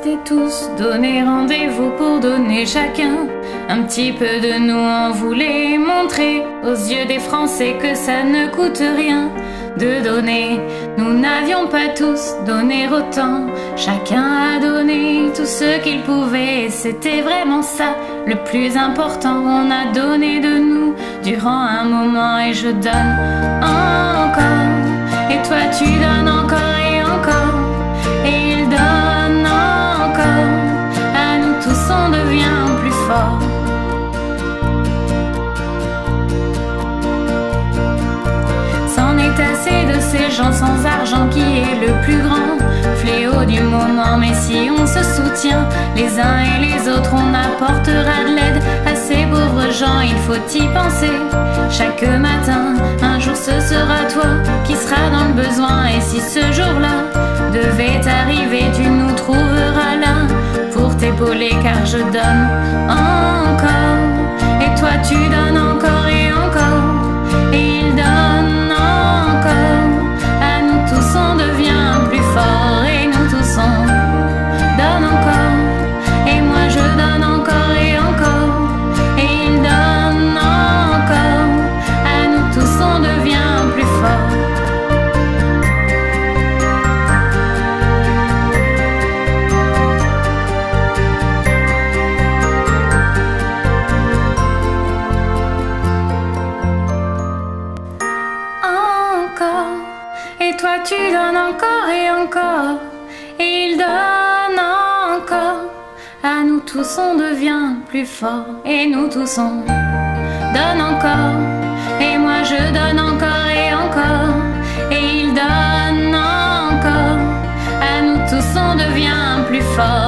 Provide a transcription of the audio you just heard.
toutes et tous donner rendez-vous pour donner chacun un petit peu de nous. On voulait montrer aux yeux des Français que ça ne coûte rien de donner. Nous n'avions pas tous donné autant, chacun a donné tout ce qu'il pouvait. C'était vraiment ça le plus important. On a donné de nous durant un moment et je donne encore. Et toi tu donnes encore et encore. Et il donne encore. À nous tous on devient plus fort. C'en est assez de ces gens sans argent qui est le plus grand fléau du moment. Mais si on se soutient les uns et les autres, on apportera de l'aide à ces pauvres gens. Il faut y penser chaque matin. Un jour ce sera toi qui seras dans le besoin. Et si ce jour-là devait arriver, tu nous trouveras là pour t'épauler, car je donne encore. Et toi tu donnes encore et encore. Et il donne encore. À nous tous on devient plus fort. Et nous tous on donne encore. Et moi je donne encore et encore. Et il donne encore. À nous tous on devient plus fort. Et toi tu donnes encore et encore. Et il donne encore. À nous tous on devient plus fort. Et nous tous on donne encore. Et moi je donne encore et encore. Et il donne encore. À nous tous on devient plus fort.